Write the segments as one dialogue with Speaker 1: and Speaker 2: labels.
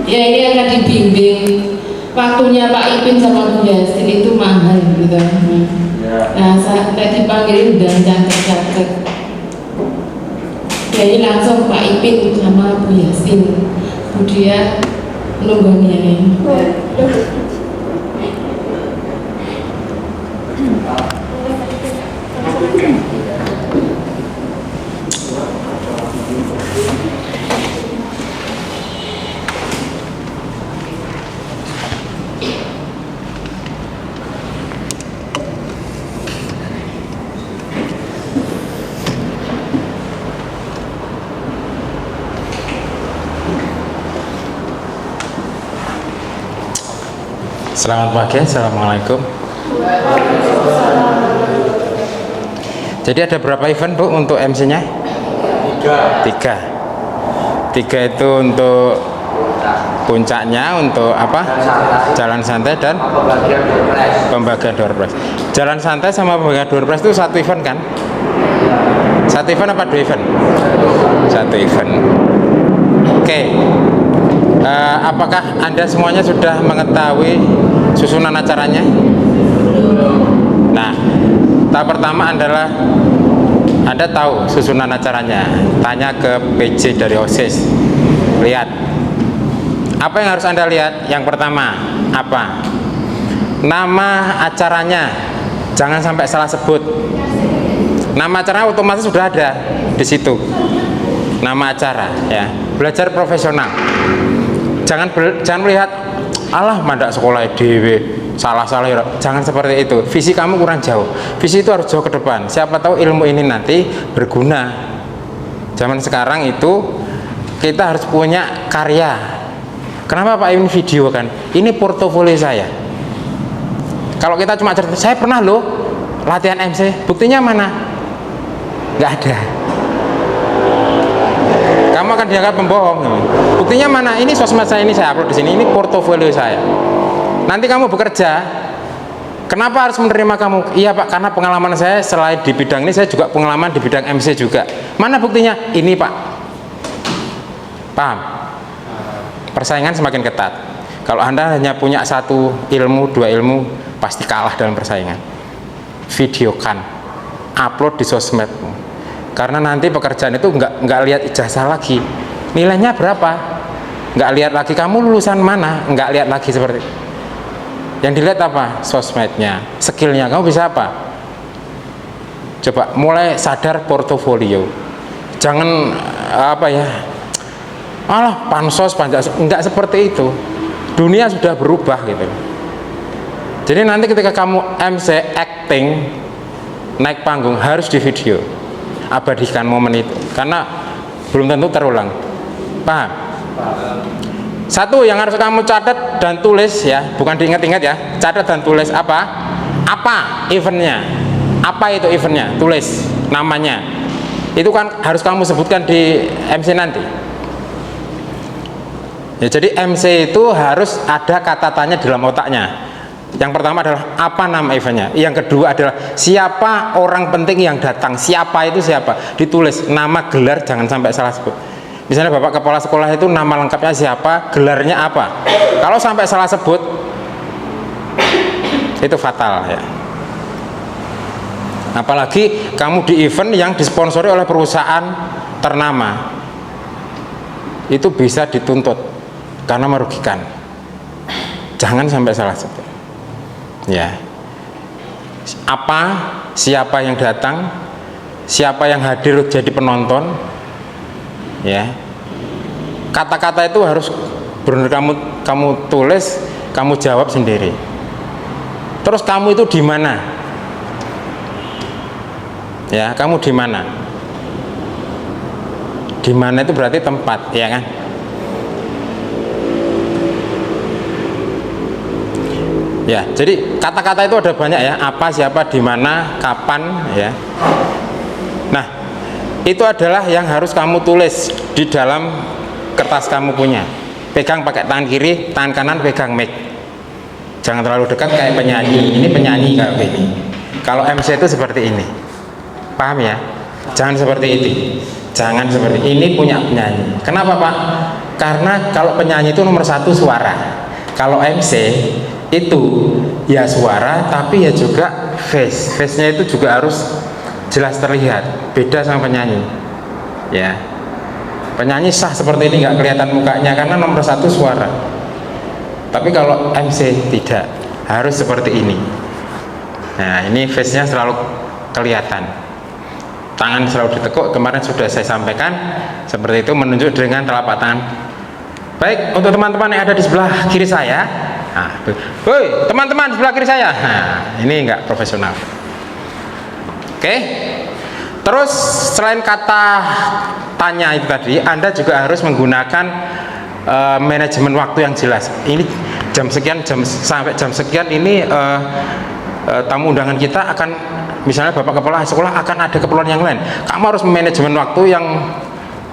Speaker 1: Ya ini akan dibimbing. Waktunya Pak Ipin sama Bu Yasin itu mahal gitu. Nah, saya dipanggilin udah catet-catet. Jadi langsung Pak Ipin sama Bu Yasin. Kemudian nunggunya.
Speaker 2: Selamat pagi, Assalamualaikum. Jadi ada berapa event Bu untuk MC-nya? Tiga itu untuk puncaknya, untuk apa? Jalan santai dan pembagian door prize. Jalan santai sama pembagian door prize itu satu event kan? Satu event apa dua event? Satu event. Oke. Apakah Anda semuanya sudah mengetahui susunan acaranya? Nah, tahap pertama adalah Anda tahu susunan acaranya. Tanya ke PJ dari OSIS. Lihat. Apa yang harus Anda lihat? Yang pertama, apa? Nama acaranya. Jangan sampai salah sebut. Nama acaranya otomatis sudah ada di situ. Nama acara, ya. Belajar profesional. Jangan melihat alah mandak sekolah dewe salah-salah, jangan seperti itu. Visi kamu kurang jauh. Visi itu harus jauh ke depan. Siapa tahu ilmu ini nanti berguna. Zaman sekarang itu kita harus punya karya. Kenapa Pak ini video kan? Ini portofolio saya. Kalau kita cuma cerita, saya pernah loh latihan MC. Buktinya mana? Nggak ada. Kamu akan dianggap pembohong. Buktinya mana? Ini sosmed saya, ini saya upload di sini. Ini portofolio saya. Nanti kamu bekerja, kenapa harus menerima kamu? Iya Pak, karena pengalaman saya selain di bidang ini, saya juga pengalaman di bidang MC juga. Mana buktinya? Ini Pak. Paham? Persaingan semakin ketat. Kalau Anda hanya punya satu ilmu, dua ilmu, pasti kalah dalam persaingan. Videokan, upload di sosmedmu. Karena nanti pekerjaan itu nggak lihat ijazah lagi, nilainya berapa, nggak lihat lagi kamu lulusan mana, nggak lihat lagi seperti itu. Yang dilihat apa? Sosmednya, skillnya, kamu bisa apa? Coba mulai sadar portofolio. Jangan apa ya, alah pansos, nggak seperti itu. Dunia sudah berubah gitu. Jadi nanti ketika kamu MC acting naik panggung harus di video. Abadikan momen itu karena belum tentu terulang. Paham? Satu yang harus kamu catat dan tulis ya, bukan diingat-ingat ya, catat dan tulis apa eventnya, apa itu eventnya, tulis namanya. Itu kan harus kamu sebutkan di MC nanti ya. Jadi MC itu harus ada kata tanya di dalam otaknya. Yang pertama adalah apa nama eventnya. Yang kedua adalah siapa orang penting yang datang. Siapa itu siapa. Ditulis nama, gelar, jangan sampai salah sebut. Misalnya Bapak Kepala Sekolah itu nama lengkapnya siapa, gelarnya apa. Kalau sampai salah sebut, itu fatal ya. Apalagi kamu di event yang disponsori oleh perusahaan ternama, itu bisa dituntut karena merugikan. Jangan sampai salah sebut. Ya, apa, siapa yang datang, siapa yang hadir jadi penonton, ya. Kata-kata itu harus benar kamu tulis, kamu jawab sendiri. Terus kamu itu di mana? Ya, kamu di mana? Di mana itu berarti tempat, ya kan? Ya, jadi kata-kata itu ada banyak ya, apa, siapa, di mana, kapan, ya. Nah, itu adalah yang harus kamu tulis di dalam kertas kamu punya. Pegang pakai tangan kiri, tangan kanan pegang mic. Jangan terlalu dekat kayak penyanyi. Ini penyanyi kayak gini. Kalau MC itu seperti ini. Paham ya? Jangan seperti itu. Jangan seperti ini punya penyanyi. Kenapa Pak? Karena kalau penyanyi itu nomor satu suara, kalau MC itu ya suara tapi ya juga face-nya itu juga harus jelas terlihat, beda sama penyanyi ya. Penyanyi sah seperti ini nggak kelihatan mukanya karena nomor satu suara, tapi kalau MC tidak, harus seperti ini. Nah ini face-nya selalu kelihatan, tangan selalu ditekuk, kemarin sudah saya sampaikan seperti itu, menunjuk dengan telapak tangan. Baik, untuk teman-teman yang ada di sebelah kiri saya, nah, woi teman-teman sebelah kiri saya, nah, ini enggak profesional. Oke, terus selain kata tanya itu tadi, Anda juga harus menggunakan manajemen waktu yang jelas. Ini jam sekian, sampai jam sekian ini tamu undangan kita akan, misalnya Bapak Kepala Sekolah akan ada keperluan yang lain. Kamu harus manajemen waktu yang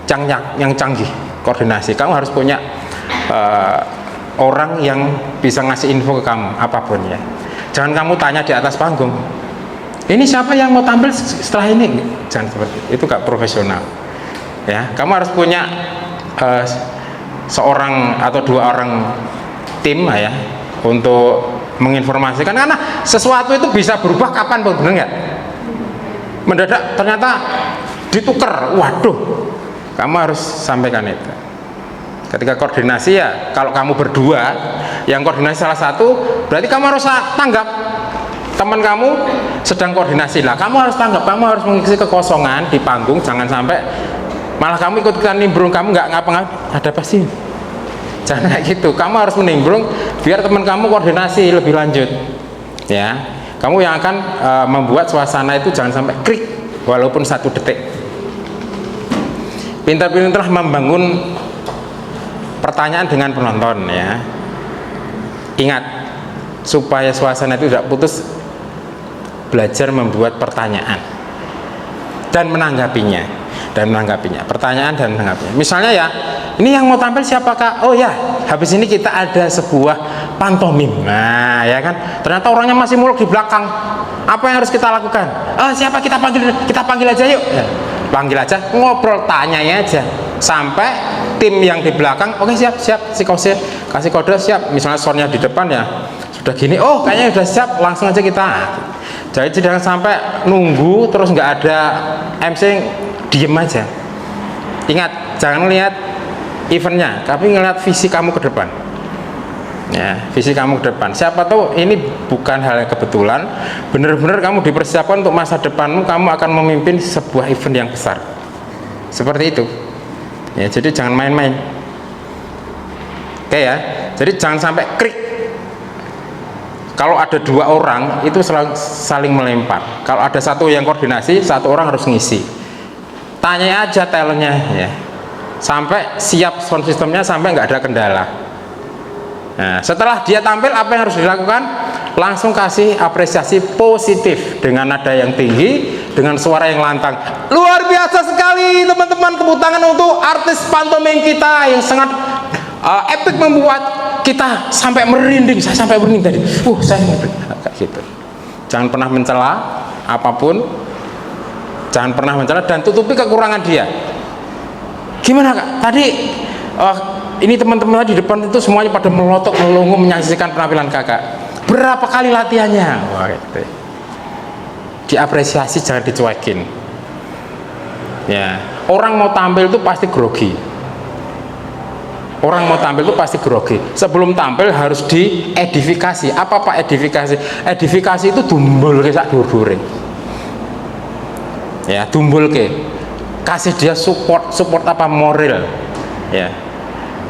Speaker 2: canggih, koordinasi. Kamu harus punya orang yang bisa ngasih info ke kamu apapun ya. Jangan kamu tanya di atas panggung, ini siapa yang mau tampil setelah ini, jangan seperti itu, gak profesional ya. Kamu harus punya seorang atau dua orang tim ya untuk menginformasikan, karena sesuatu itu bisa berubah kapan pun, benar nggak? Mendadak ternyata ditukar, waduh, kamu harus sampaikan itu. Ketika koordinasi ya, kalau kamu berdua yang koordinasi salah satu, berarti kamu harus tanggap. Teman kamu sedang koordinasi lah, kamu harus tanggap, kamu harus mengisi kekosongan di panggung, jangan sampai malah kamu ikut-ikutan nimbrung, kamu nggak ngapa-ngapa, ada apa sih? Jangan kayak gitu, kamu harus menimbrung biar teman kamu koordinasi lebih lanjut ya. Kamu yang akan membuat suasana itu jangan sampai krik walaupun 1 detik. Pintar-pintar membangun pertanyaan dengan penonton ya. Ingat, supaya suasana itu tidak putus, belajar membuat pertanyaan dan menanggapinya. Pertanyaan dan menanggapinya. Misalnya ya, ini yang mau tampil siapakah? Oh ya, habis ini kita ada sebuah pantomim. Nah ya kan, ternyata orangnya masih muluk di belakang. Apa yang harus kita lakukan? Siapa, kita panggil aja yuk ya. Panggil aja, ngobrol, tanyanya aja sampai tim yang di belakang oke, siap si kose kasih kode siap. Misalnya soundnya di depan ya sudah gini, oh kayaknya sudah siap, langsung aja kita. Jadi jangan sampai nunggu terus nggak ada MC, diem aja. Ingat, jangan lihat eventnya, tapi ngeliat visi kamu ke depan ya, visi kamu ke depan. Siapa tahu ini bukan hal yang kebetulan, benar-benar kamu dipersiapkan untuk masa depanmu, kamu akan memimpin sebuah event yang besar seperti itu ya. Jadi jangan main-main, oke ya. Jadi jangan sampai krik. Kalau ada 2 orang itu selalu saling melempar. Kalau ada satu yang koordinasi, 1 orang harus ngisi. Tanya aja talentnya ya, sampai siap sound systemnya, sampai nggak ada kendala. Nah, setelah dia tampil apa yang harus dilakukan? Langsung kasih apresiasi positif dengan nada yang tinggi, dengan suara yang lantang. Luar biasa sekali teman-teman, tepuk tangan untuk artis pantomim kita yang sangat epic, membuat kita sampai merinding. Saya sampai merinding tadi. Saya merinding kayak gitu. Jangan pernah mencela apapun, jangan pernah mencela, dan tutupi kekurangan dia. Gimana kak? Tadi ini teman-teman di depan itu semuanya pada melotok melongo menyaksikan penampilan kakak. Berapa kali latihannya? Wah, gitu. Diapresiasi, jangan dicuekin. Ya, orang mau tampil itu pasti grogi. Orang mau tampil itu pasti grogi. Sebelum tampil harus diedifikasi. Apa pak edifikasi? Edifikasi itu dumbul ke sak dur-dure. Ya, dumbul ke. Kasih dia support apa, moral. Ya.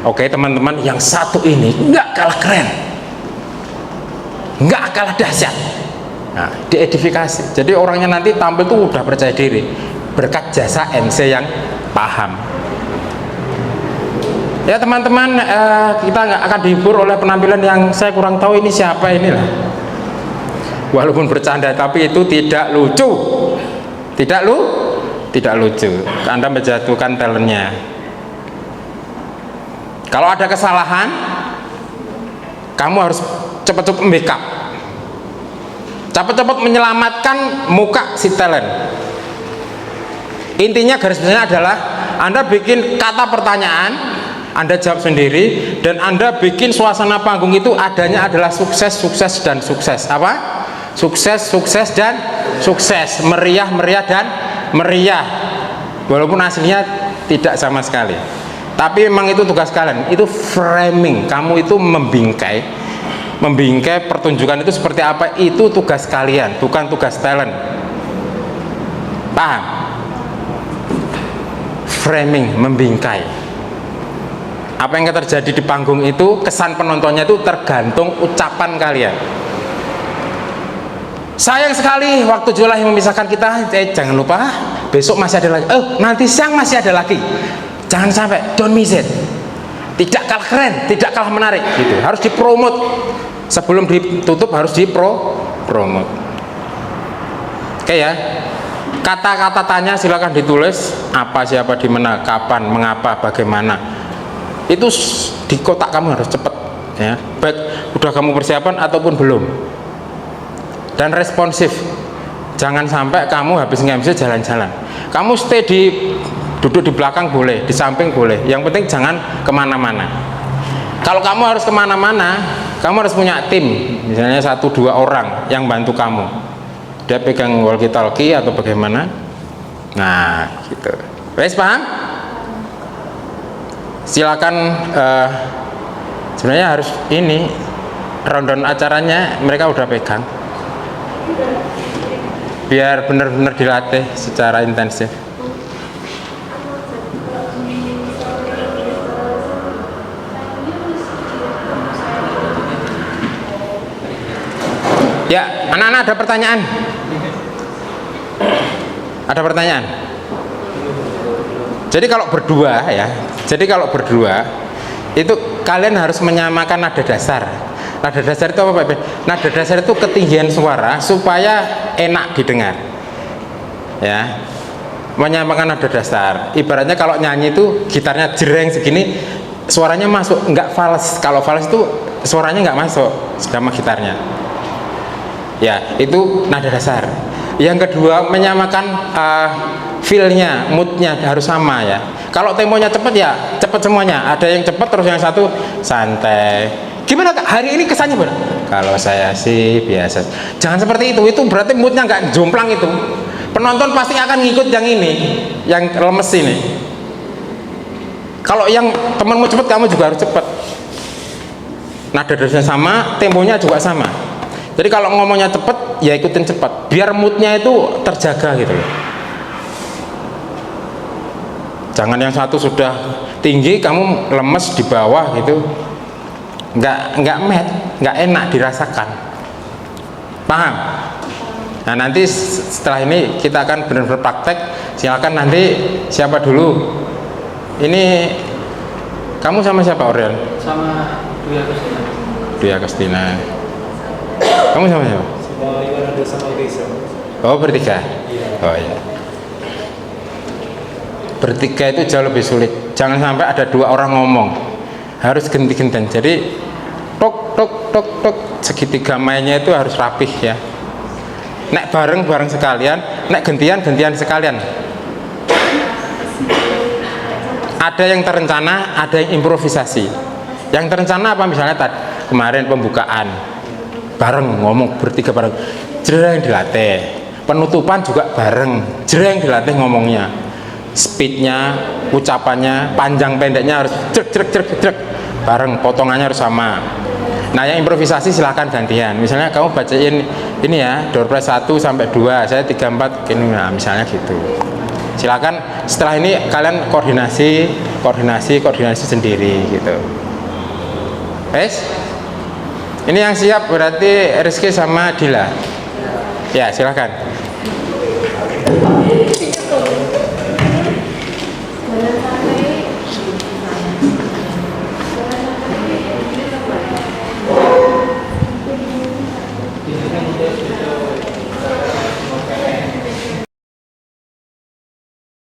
Speaker 2: Oke teman-teman, yang satu ini nggak kalah keren, nggak kalah dahsyat. Nah, diedifikasi. Jadi orangnya nanti tampil tuh udah percaya diri berkat jasa MC yang paham. Ya teman-teman, kita nggak akan dihibur oleh penampilan yang saya kurang tahu ini siapa inilah. Walaupun bercanda, tapi itu tidak lucu, tidak lucu. Anda menjatuhkan talentnya. Kalau ada kesalahan, kamu harus cepat-cepat backup, cepat-cepat menyelamatkan muka si talent. Intinya garis besarnya adalah Anda bikin kata pertanyaan Anda jawab sendiri, dan Anda bikin suasana panggung itu adanya adalah sukses, sukses, dan sukses. Apa? Sukses, sukses, dan sukses. Meriah, meriah, dan meriah. Walaupun aslinya tidak sama sekali. Tapi memang itu tugas kalian. Itu framing. Kamu itu membingkai. Membingkai pertunjukan itu seperti apa. Itu tugas kalian, bukan tugas talent. Paham? Framing, membingkai. Apa yang terjadi di panggung itu, kesan penontonnya itu tergantung ucapan kalian. Sayang sekali waktu Julai memisahkan kita. Jangan lupa besok masih ada lagi. Nanti siang masih ada lagi. Jangan sampai, don't miss it. Tidak kalah keren, tidak kalah menarik gitu. Harus dipromot. Sebelum ditutup harus dipromot. Oke ya. Kata-kata tanya silakan ditulis, apa, siapa, di mana, kapan, mengapa, bagaimana. Itu di kotak kamu harus cepat ya. Baik udah kamu persiapan ataupun belum. Dan responsif. Jangan sampai kamu habis nge-MC jalan-jalan. Kamu stay duduk di belakang boleh, di samping boleh. Yang penting jangan kemana-mana. Kalau kamu harus kemana-mana, kamu harus punya tim. Misalnya 1-2 orang yang bantu kamu. Dia pegang walkie-talkie atau bagaimana. Nah gitu. Wes paham? Silakan. Sebenarnya harus ini rundown acaranya mereka udah pegang. Biar benar-benar dilatih secara intensif. Ya, anak-anak ada pertanyaan? Ada pertanyaan? Jadi kalau berdua ya, itu kalian harus menyamakan nada dasar. Nada dasar itu apa Pak? Nada dasar itu ketinggian suara supaya enak didengar. Ya, menyamakan nada dasar. Ibaratnya kalau nyanyi itu gitarnya jereng segini, suaranya masuk, nggak fals. Kalau fals itu suaranya nggak masuk sama gitarnya. Ya, itu nada dasar. Yang kedua, menyamakan feel-nya, mood-nya harus sama ya. Kalau temponya cepat ya cepat semuanya. Ada yang cepat terus yang satu santai. Gimana Kak? Hari ini kesannya benar? Kalau saya sih biasa. Jangan seperti itu. Itu berarti mood-nya nggak jomplang itu. Penonton pasti akan ngikut yang ini, yang lemes ini. Kalau yang temanmu cepat, kamu juga harus cepat. Nada dasarnya sama, temponya juga sama. Jadi kalau ngomongnya cepet, ya ikutin cepat. Biar moodnya itu terjaga gitu loh. Jangan yang satu sudah tinggi, kamu lemes di bawah gitu. Nggak nggak enak dirasakan. Paham? Nah nanti setelah ini kita akan benar-benar praktek. Silakan nanti siapa dulu? Ini kamu sama siapa Orion?
Speaker 3: Sama Dwi Agustina.
Speaker 2: Dwi Agustina. Kamu sama siapa?
Speaker 3: Sama Iwanada sama Irisa.
Speaker 2: Oh bertiga?
Speaker 3: Iya.
Speaker 2: Oh iya. Bertiga itu jauh lebih sulit. Jangan sampai ada 2 orang ngomong. Harus ganti-gantian. Jadi tok tok tok tok segitiga mainnya itu harus rapih ya. Nek bareng sekalian, nek gantian sekalian. Ada yang terencana, ada yang improvisasi. Yang terencana apa misalnya kemarin pembukaan bareng ngomong bertiga bareng, jreng dilatih. Penutupan juga bareng, jreng dilatih ngomongnya. Speednya, ucapannya, panjang pendeknya harus jrek bareng, potongannya harus sama. Nah yang improvisasi silahkan gantian. Misalnya kamu bacain ini ya, door prize 1 sampai 2, saya 3, 4 gini, nah misalnya gitu. Silakan setelah ini kalian koordinasi sendiri gitu. Wes? Ini yang siap berarti Rizky sama Dila. Ya, silakan.